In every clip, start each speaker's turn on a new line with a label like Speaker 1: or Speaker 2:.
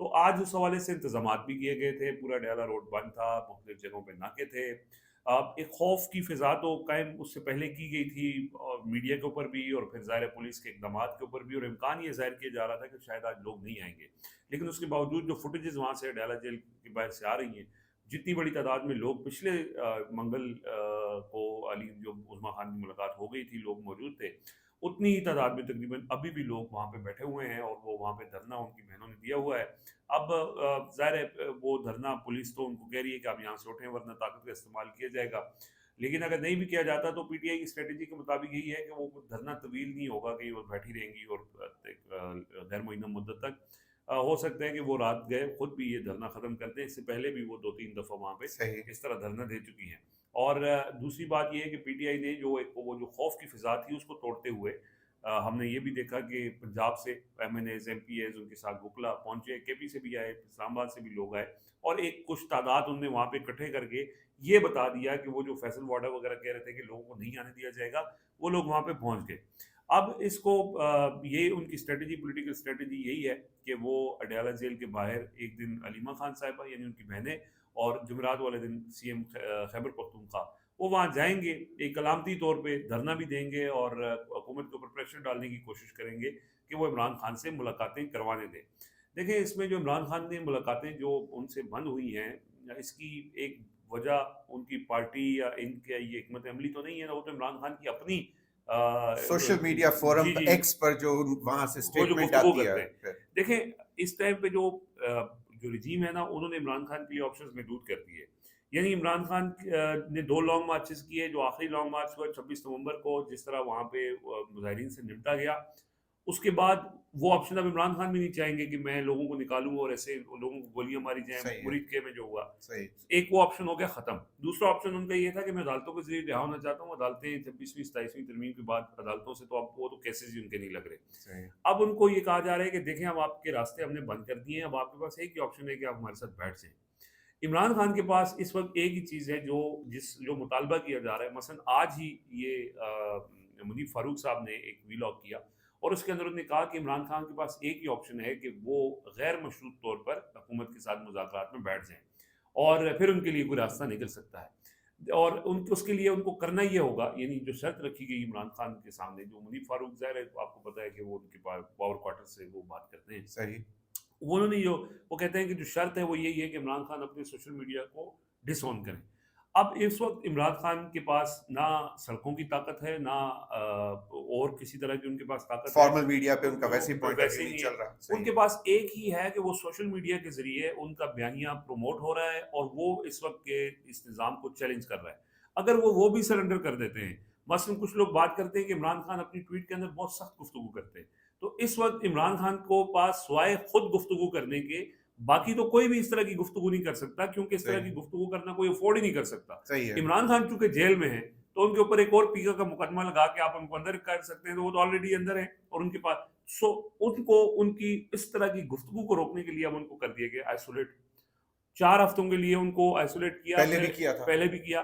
Speaker 1: تو آج اس حوالے سے انتظامات بھی کیے گئے تھے، پورا ڈیالہ روڈ بند تھا، مختلف جگہوں پہ ناکے تھے۔ ایک خوف کی فضا تو قائم اس سے پہلے کی گئی تھی، اور میڈیا کے اوپر بھی، اور پھر ظاہر ہے پولیس کے اقدامات کے اوپر بھی، اور امکان یہ ظاہر کیا جا رہا تھا کہ شاید آج لوگ نہیں آئیں گے، لیکن اس کے باوجود جو فوٹیجز وہاں سے ڈیالہ جیل کے باہر سے آ رہی ہیں، جتنی بڑی تعداد میں لوگ پچھلے منگل کو علی جو عظمیٰ خان کی ملاقات ہو گئی تھی، لوگ موجود تھے، اتنی ہی تعداد میں تقریباً ابھی بھی لوگ وہاں پہ بیٹھے ہوئے ہیں، اور وہ وہاں پہ دھرنا ان کی بہنوں نے دیا ہوا ہے۔ اب ظاہر ہے وہ دھرنا پولیس تو ان کو کہہ رہی ہے کہ آپ یہاں سے اٹھیں ورنہ طاقت کا استعمال کیا جائے گا، لیکن اگر نہیں بھی کیا جاتا تو پی ٹی آئی کی اسٹریٹجی کے مطابق یہی ہے کہ وہ دھرنا طویل نہیں ہوگا کہ وہ بیٹھی رہیں گی اور ایک غیر معینہ مدت تک ہو سکتا ہے کہ وہ رات گئے خود بھی یہ دھرنا ختم کر دیں، اس سے پہلے بھی وہ 2-3 دفعہ وہاں پہ
Speaker 2: صحیح.
Speaker 1: اس طرح دھرنا دے چکی ہیں۔ اور دوسری بات یہ ہے کہ پی ٹی آئی نے جو ایک وہ جو خوف کی فضا تھی اس کو توڑتے ہوئے ہم نے یہ بھی دیکھا کہ پنجاب سے MNAs, MPAs ان کے ساتھ وکلا پہنچے، کے پی سے بھی آئے، اسلام آباد سے بھی لوگ آئے، اور ایک کچھ تعداد انہوں نے وہاں پہ اکٹھے کر کے یہ بتا دیا کہ وہ جو فیصل وارڈر وغیرہ کہہ رہے تھے کہ لوگوں کو نہیں آنے دیا جائے گا، وہ لوگ وہاں پہ پہنچ گئے۔ اب اس کو یہ ان کی اسٹریٹجی، پولیٹیکل اسٹریٹجی یہی ہے کہ وہ اڈیالہ جیل کے باہر ایک دن علیمہ خان صاحبہ یعنی ان کی بہنیں، اور جمعرات والے دن سی ایم خیبر پختونخوا وہ وہاں جائیں گے، ایک علامتی طور پہ دھرنا بھی دیں گے، اور حکومت کے اوپر پریشر ڈالنے کی کوشش کریں گے کہ وہ عمران خان سے ملاقاتیں کروانے دیں۔ دیکھیں اس میں جو عمران خان نے ملاقاتیں جو ان سے بند ہوئی ہیں، اس کی ایک وجہ ان کی پارٹی یا ان کے یہ حکمت عملی تو نہیں ہے، وہ تو عمران خان کی اپنی
Speaker 2: سوشل میڈیا فورم
Speaker 1: جی جی
Speaker 2: ایکس پر جو وہاں سے
Speaker 1: وہ جو
Speaker 2: سٹیٹمنٹ
Speaker 1: گفتگو
Speaker 2: آتی
Speaker 1: کرتے
Speaker 2: ہے.
Speaker 1: ہیں۔ دیکھیں اس ٹائم پہ جو رجیم ہے نا، انہوں نے عمران خان کے لیے آپشنز محدود کر دیے، یعنی عمران خان نے 2 لانگ مارچز کیے، جو آخری لانگ مارچ ہوا 26 نومبر کو، جس طرح وہاں پہ مظاہرین سے نمٹا گیا، اس کے بعد وہ آپشن اب عمران خان بھی نہیں چاہیں گے کہ میں لوگوں کو نکالوں اور ایسے لوگوں کو گولیاں ماری جائیں،
Speaker 2: صحیح ہے.
Speaker 1: مرید کے میں جو ہوا،
Speaker 2: صحیح.
Speaker 1: ایک وہ آپشن ہو گیا ختم۔ دوسرا آپشن ان کا یہ تھا کہ میں عدالتوں کے ذریعے رہا ہونا چاہتا ہوں، عدالتیں 26ویں 27ویں ترمیم کے بعد عدالتوں سے تو اب وہ تو کیسز ہی ان کے نہیں لگ رہے۔
Speaker 2: صحیح.
Speaker 1: اب ان کو یہ کہا جا رہا ہے کہ دیکھیں اب آپ کے راستے ہم نے بند کر دیے ہیں، اب آپ کے پاس ایک ہی آپشن ہے کہ آپ ہمارے ساتھ بیٹھ جائیں۔ عمران خان کے پاس اس وقت ایک ہی چیز ہے جو مطالبہ کیا جا رہا ہے، مثلا آج ہی یہ منیب فاروق صاحب نے ایک ویلاگ کیا، اور اس کے اندر انہوں نے کہا کہ عمران خان کے پاس ایک ہی آپشن ہے کہ وہ غیر مشروط طور پر حکومت کے ساتھ مذاکرات میں بیٹھ جائیں، اور پھر ان کے لیے کوئی راستہ نکل سکتا ہے، اور اس کے لیے ان کو کرنا یہ ہوگا، یعنی جو شرط رکھی گئی عمران خان کے سامنے، جو منیب فاروق ظاہر ہے آپ کو پتہ ہے کہ وہ ان کے پاور کوارٹر سے وہ بات کرتے ہیں،
Speaker 2: صحیح.
Speaker 1: انہوں نے وہ کہتے ہیں کہ جو شرط ہے وہ یہی ہے کہ عمران خان اپنے سوشل میڈیا کو ڈس آن کریں۔ اب اس وقت عمران خان کے پاس نہ سڑکوں کی طاقت ہے، نہ اور کسی طرح کی ان کے پاس طاقت ہے،
Speaker 2: فارمل میڈیا پہ ان کا ویسے پوائنٹ
Speaker 1: ویسے
Speaker 2: ابھی
Speaker 1: ہی
Speaker 2: نہیں
Speaker 1: نہیں ہے۔
Speaker 2: چل رہا.
Speaker 1: ان
Speaker 2: صحیح.
Speaker 1: کے پاس ایک ہی ہے کہ وہ سوشل میڈیا کے ذریعے ان کا بیانیہ پروموٹ ہو رہا ہے، اور وہ اس وقت کے اس نظام کو چیلنج کر رہا ہے۔ اگر وہ بھی سرنڈر کر دیتے ہیں، مثلا کچھ لوگ بات کرتے ہیں کہ عمران خان اپنی ٹویٹ کے اندر بہت سخت گفتگو کرتے ہیں، تو اس وقت عمران خان کو پاس سوائے خود گفتگو کرنے کے باقی تو کوئی بھی اس طرح کی گفتگو نہیں کر سکتا، کیونکہ اس طرح کی گفتگو کرنا کوئی افورڈ ہی نہیں کر سکتا۔
Speaker 2: صحیح ہے.
Speaker 1: عمران خان چونکہ جیل میں ہیں تو ان کے اوپر ایک اور پیکا کا مقدمہ لگا کے آپ ان کو اندر کر سکتے ہیں، تو وہ تو آلریڈی اندر ہیں، اور ان کے پاس ان کو ان کی اس طرح کی گفتگو کو روکنے کے لیے اب ان کو کر دیا گیا آئسولیٹ۔ 4 ہفتوں کے لیے ان کو آئسولیٹ کیا،
Speaker 2: پہلے بھی کیا تھا.
Speaker 1: پہلے بھی کیا،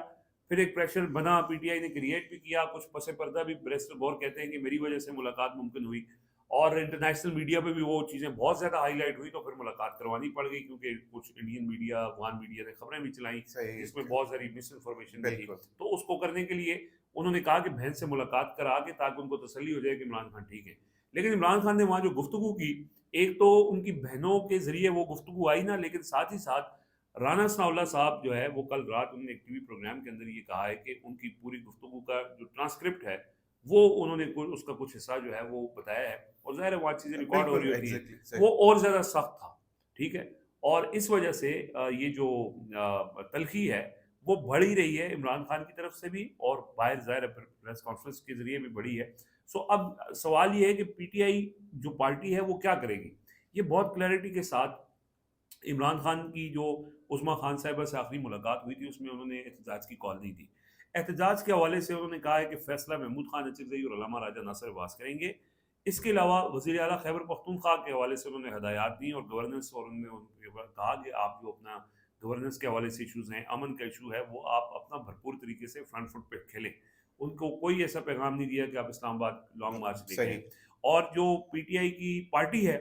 Speaker 1: پھر ایک پریشر بنا، پی ٹی آئی نے کریٹ بھی کیا، کچھ پس پردہ بھی بیرسٹر غور کہتے ہیں کہ میری وجہ سے ملاقات ممکن ہوئی، اور انٹرنیشنل میڈیا پہ بھی وہ چیزیں بہت زیادہ ہائی لائٹ ہوئی، تو پھر ملاقات کروانی پڑ گئی، کیونکہ کچھ انڈین میڈیا، افغان میڈیا نے خبریں بھی چلائیں جس میں بہت ساری مس انفارمیشن بھی تھی، تو اس کو کرنے کے لیے انہوں نے کہا کہ بہن سے ملاقات کرا کے تاکہ ان کو تسلی ہو جائے کہ عمران خان ٹھیک ہے۔ لیکن عمران خان نے وہاں جو گفتگو کی، ایک تو ان کی بہنوں کے ذریعے وہ گفتگو آئی نا، لیکن ساتھ ہی ساتھ رانا ثناءاللہ صاحب جو ہے وہ کل رات انہوں نے ایک ٹی وی پروگرام کے اندر یہ کہا ہے کہ ان کی پوری گفتگو کا جو ٹرانسکرپٹ ہے وہ انہوں نے اس کا کچھ حصہ جو ہے وہ بتایا ہے، اور ظاہر ہے وہاں چیزیں ریکارڈ ہو رہی ہوتی ہیں، وہ اور زیادہ سخت تھا، ٹھیک ہے، اور اس وجہ سے یہ جو تلخی ہے وہ بڑھی رہی ہے عمران خان کی طرف سے بھی، اور باہر ظاہر پریس کانفرنس کے ذریعے بھی بڑھی ہے۔ سو اب سوال یہ ہے کہ پی ٹی آئی جو پارٹی ہے وہ کیا کرے گی۔ یہ بہت کلیئرٹی کے ساتھ عمران خان کی جو عظمیٰ خان صاحبہ سے آخری ملاقات ہوئی تھی اس میں انہوں نے احتجاج کی کال نہیں دی۔ احتجاج کے حوالے سے انہوں نے کہا ہے کہ فیصلہ محمود خان اچکزئی اور علامہ راجہ ناصر عباس کریں گے۔ اس کے علاوہ وزیر اعلیٰ خیبر پختونخوا کے حوالے سے انہوں نے ہدایات دی، اور گورننس، اور انہوں نے کہا کہ آپ جو اپنا گورننس کے حوالے سے ایشوز ہیں، امن کا ایشو ہے، وہ آپ اپنا بھرپور طریقے سے فرنٹ فٹ پہ کھیلیں۔ ان کو کوئی ایسا پیغام نہیں دیا کہ آپ اسلام آباد لانگ مارچ لے کے، اور جو پی ٹی آئی کی پارٹی ہے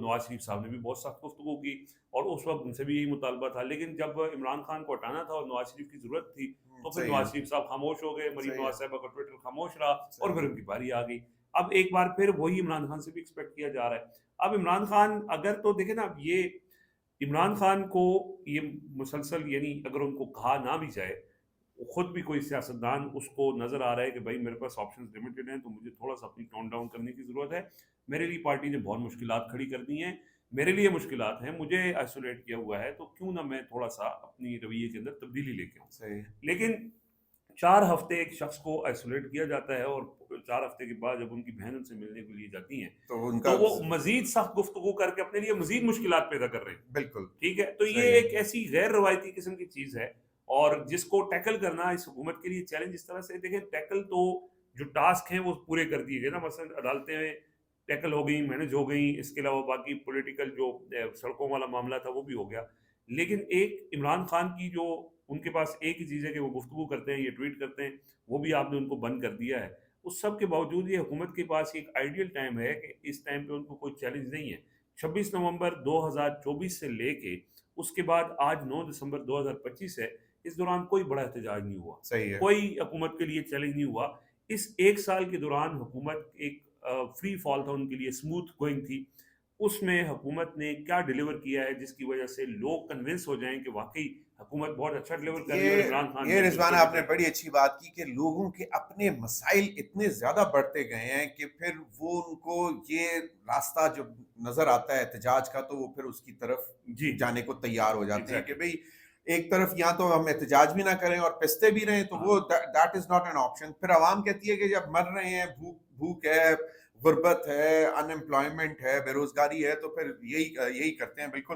Speaker 1: نواز شریف صاحب نے بھی بہت سخت گفتگو کی اور اس وقت ان سے بھی یہی مطالبہ تھا، لیکن جب عمران خان کو ہٹانا تھا اور نواز شریف کی ضرورت تھی تو پھر
Speaker 2: صحیح ہے،
Speaker 1: نواز شریف صاحب خاموش ہو گئے، مریم
Speaker 2: صحیح ہے،
Speaker 1: نواز صاحبہ کا ٹویٹر خاموش رہا اور
Speaker 2: صحیح
Speaker 1: پھر
Speaker 2: ہے،
Speaker 1: ان کی باری آ گئی۔ اب ایک بار پھر وہی عمران خان سے بھی ایکسپیکٹ کیا جا رہا ہے۔ اب عمران خان اگر تو دیکھیں نا، اب یہ عمران خان کو یہ مسلسل، یعنی اگر ان کو کہا نہ بھی جائے، خود بھی کوئی سیاستدان اس کو نظر آ رہا ہے کہ بھائی میرے پاس آپشنز لمیٹڈ ہیں تو مجھے تھوڑا سا اپنی ٹون ڈاؤن کرنے کی ضرورت ہے، میرے لیے پارٹی نے بہت مشکلات کھڑی کر دی ہیں، میرے لیے مشکلات ہیں، مجھے آئسولیٹ کیا ہوا ہے، تو کیوں نہ میں تھوڑا سا اپنی رویے کے اندر تبدیلی لے کے آؤں۔
Speaker 2: صحیح ہے۔
Speaker 1: لیکن 4 ہفتے ایک شخص کو آئسولیٹ کیا جاتا ہے اور 4 ہفتے کے بعد جب ان کی بہن ان سے ملنے کے لیے جاتی ہیں
Speaker 2: تو ان
Speaker 1: تو
Speaker 2: کا
Speaker 1: وہ مزید سخت گفتگو کر کے اپنے لیے مزید مشکلات پیدا کر رہے ہیں۔
Speaker 2: بالکل
Speaker 1: ٹھیک ہے، تو یہ
Speaker 2: صحیح ہے،
Speaker 1: ایک ایسی غیر روایتی قسم کی چیز ہے اور جس کو ٹیکل کرنا اس حکومت کے لیے چیلنج اس طرح سے دیکھیں، ٹیکل تو جو ٹاسک ہیں وہ پورے کر دیے گئے نا، مثلا عدالتیں میں ٹیکل ہو گئیں، مینج ہو گئیں، اس کے علاوہ باقی پولیٹیکل جو سڑکوں والا معاملہ تھا وہ بھی ہو گیا، لیکن ایک عمران خان کی جو ان کے پاس ایک ہی چیز ہے کہ وہ گفتگو کرتے ہیں، یہ ٹویٹ کرتے ہیں، وہ بھی آپ نے ان کو بند کر دیا ہے۔ اس سب کے باوجود یہ حکومت کے پاس ایک آئیڈیل ٹائم ہے کہ اس ٹائم پہ ان کو کوئی چیلنج نہیں ہے۔ 26 نومبر 2024 سے لے کے اس کے بعد آج 9 دسمبر 2025 ہے، اس دوران کوئی بڑا احتجاج نہیں ہوا،
Speaker 2: صحیح ہے،
Speaker 1: کوئی حکومت کے لیے چیلنج نہیں ہوا۔ اس ایک سال کے دوران حکومت ایک فری فال تھا ان کے لیے، اسموتھ گوئنگ تھی، اس میں حکومت نے کیا ڈیلیور کیا ہے جس کی وجہ سے لوگ کنونس ہو جائیں کہ واقعی حکومت بہت اچھا ڈیلیور کر رہی ہے اور
Speaker 2: یہ
Speaker 1: عمران خان
Speaker 2: یہ
Speaker 1: نے
Speaker 2: رضوان
Speaker 1: بالکل
Speaker 2: آپ نے
Speaker 1: ڈیلیور
Speaker 2: بڑی
Speaker 1: کیا۔
Speaker 2: اچھی بات کی کہ لوگوں کے اپنے مسائل اتنے زیادہ بڑھتے گئے ہیں کہ پھر وہ ان کو یہ راستہ جب نظر آتا ہے احتجاج کا تو وہ پھر اس کی طرف
Speaker 1: جی
Speaker 2: جانے کو تیار ہو جاتے ہیں کہ
Speaker 1: ایگزیکٹلی،
Speaker 2: بھئی ایک طرف یا تو ہم احتجاج بھی نہ کریں اور پستے بھی رہیں، تو
Speaker 1: ہاں
Speaker 2: وہ that is not an option. پھر عوام کہتی ہے کہ جب مر رہے ہیں، بھوک ہے، غربت ہے، ان امپلائمنٹ ہے، بے روزگاری ہے، تو پھر یہی کرتے ہیں۔ بالکل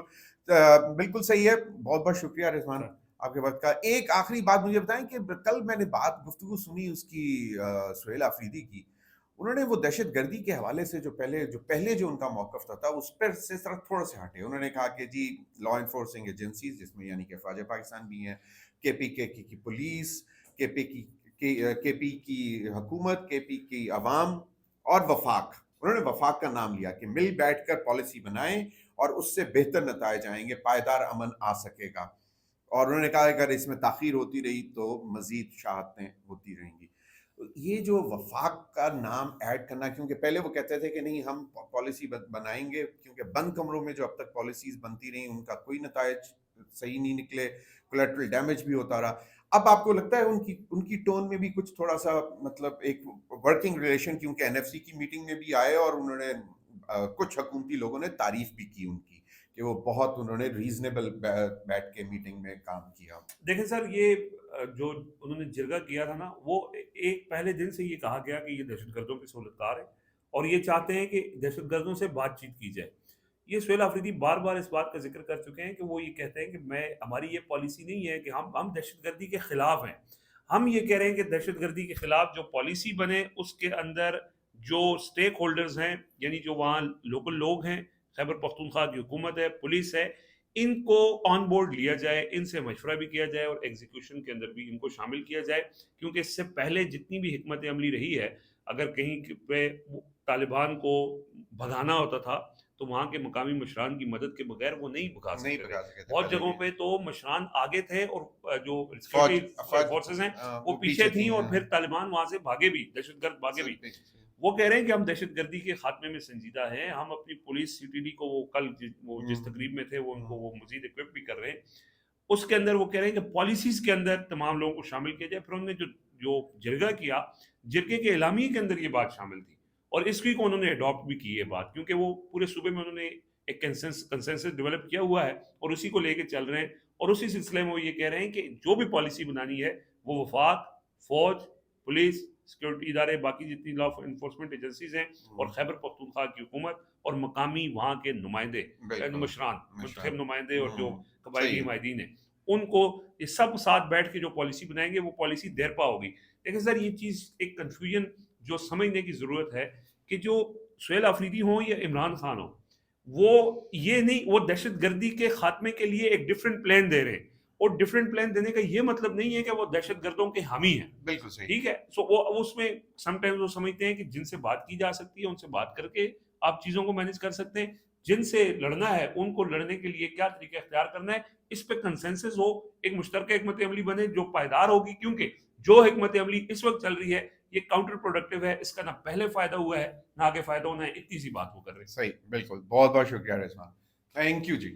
Speaker 2: بالکل صحیح ہے، بہت بہت شکریہ رضوان
Speaker 1: سر،
Speaker 2: آپ کے وقت کا۔ ایک آخری بات مجھے بتائیں کہ کل میں نے گفتگو سنی اس کی سہیل آفریدی کی، انہوں نے وہ دہشت گردی کے حوالے سے جو پہلے جو ان کا موقف تھا اس پر سے تھوڑا سے ہٹے۔ انہوں نے کہا کہ جی لا انفورسنگ ایجنسیز، جس میں یعنی کہ فوج پاکستان بھی ہیں، کے پی کی پولیس، کے پی کی حکومت، کے پی کی عوام اور وفاق، انہوں نے وفاق کا نام لیا کہ مل بیٹھ کر پالیسی بنائیں اور اس سے بہتر نتائج آئیں گے، پائیدار امن آ سکے گا، اور انہوں نے کہا اگر اس میں تاخیر ہوتی رہی تو مزید شہادتیں ہوتی رہیں گی۔ یہ جو وفاق کا نام ایڈ کرنا، کیونکہ پہلے وہ کہتے تھے کہ نہیں ہم پالیسی بنائیں گے، کیونکہ بند کمروں میں جو اب تک پالیسیز بنتی رہیں ان کا کوئی نتائج صحیح نہیں نکلے، کولیٹرل ڈیمیج بھی ہوتا رہا۔ اب آپ کو لگتا ہے ان کی ٹون میں بھی کچھ تھوڑا سا مطلب ایک ورکنگ ریلیشن، کیونکہ این ایف سی کی میٹنگ میں بھی آئے اور انہوں نے کچھ حکومتی لوگوں نے تعریف بھی کی ان کی کہ وہ بہت انہوں نے ریزنیبل بیٹھ کے میٹنگ میں کام کیا۔
Speaker 1: دیکھیں سر، یہ جو انہوں نے جرگہ کیا تھا نا، وہ ایک پہلے دن سے یہ کہا گیا کہ یہ دہشت گردوں کے سہولت کار ہے اور یہ چاہتے ہیں کہ دہشت گردوں سے بات چیت کی جائے۔ یہ سہیل آفریدی بار بار اس بات کا ذکر کر چکے ہیں کہ وہ یہ کہتے ہیں کہ ہماری یہ پالیسی نہیں ہے کہ ہم دہشت گردی کے خلاف ہیں، ہم یہ کہہ رہے ہیں کہ دہشت گردی کے خلاف جو پالیسی بنے اس کے اندر جو سٹیک ہولڈرز ہیں، یعنی جو وہاں لوکل لوگ ہیں، خیبر پختونخوا کی حکومت ہے، پولیس ہے، ان کو آن بورڈ لیا جائے، ان سے مشورہ بھی کیا جائے اور ایگزیکیوشن کے اندر بھی ان کو شامل کیا جائے، کیونکہ اس سے پہلے جتنی بھی حکمت عملی رہی ہے، اگر کہیں پہ طالبان کو بھگانا ہوتا تھا تو وہاں کے مقامی مشران کی مدد کے بغیر وہ نہیں بھگا
Speaker 2: نہیں
Speaker 1: سکتے تھے۔
Speaker 2: بگا سکے تھے
Speaker 1: بہت
Speaker 2: پہلے
Speaker 1: جگہوں
Speaker 2: بھی،
Speaker 1: پہ تو مشران آگے تھے اور جو
Speaker 2: فوج
Speaker 1: سیکورٹی فورسز ہیں وہ پیچھے تھیں اور پھر طالبان وہاں سے بھاگے بھی، دہشت گرد بھاگے بھی۔ وہ کہہ رہے ہیں کہ ہم دہشت گردی کے خاتمے میں سنجیدہ ہیں، ہم اپنی پولیس سی ٹی ڈی کو، وہ کل جس تقریب میں تھے وہ ان کو وہ مزید اکوپ بھی کر رہے ہیں، اس کے اندر وہ کہہ رہے ہیں کہ پالیسیز کے اندر تمام لوگوں کو شامل کیا جائے۔ پھر انہوں نے جو جرگہ کیا، جرگے کے اعلامیے کے اندر یہ بات شامل تھی اور اس ویک انہوں نے اڈاپٹ بھی کی ہے بات، کیونکہ وہ پورے صوبے میں انہوں نے ایک کنسنسس ڈیولپ کیا ہوا ہے اور اسی کو لے کے چل رہے ہیں، اور اسی سلسلے میں وہ یہ کہہ رہے ہیں کہ جو بھی پالیسی بنانی ہے وہ وفاق، فوج، پولیس، سیکورٹی ادارے، باقی جتنی لا انفورسمنٹ ایجنسیز ہیں اور خیبر پختونخوا کی حکومت اور مقامی وہاں کے نمائندے، مشران، منتخب نمائندے اور جو قبائلی حمایدین ہیں، ان کو یہ سب ساتھ بیٹھ کے جو پالیسی بنائیں گے وہ پالیسی دیرپا ہوگی۔ لیکن سر یہ چیز ایک کنفیوژن جو سمجھنے کی ضرورت ہے کہ جو سہیل آفریدی ہوں یا عمران خان ہوں، وہ یہ نہیں، وہ دہشت گردی کے خاتمے کے لیے ایک ڈفرینٹ پلان دے رہے ہیں، اور ڈفرینٹ پلان دینے کا یہ مطلب نہیں ہے کہ وہ دہشت گردوں کے حامی ہیں۔
Speaker 2: بالکل صحیح،
Speaker 1: ٹھیک ہے، سو وہ اس میں سم ٹائمز وہ سمجھتے ہیں کہ جن سے بات کی جا سکتی ہے ان سے بات کر کے آپ چیزوں کو مینج کر سکتے ہیں، جن سے لڑنا ہے ان کو لڑنے کے لیے کیا طریقہ اختیار کرنا ہے، اس پہ کنسنسس ہو، ایک مشترکہ حکمت عملی بنے جو پائیدار ہوگی، کیونکہ جو حکمت عملی اس وقت چل رہی ہے یہ کاؤنٹر پروڈکٹیو ہے، اس کا نہ پہلے فائدہ ہوا ہے نہ آگے فائدہ ہونا ہے، اتنی سی بات وہ کر رہے ہیں۔
Speaker 2: صحیح، بالکل، بہت بہت شکریہ رضوان، تھینک یو جی۔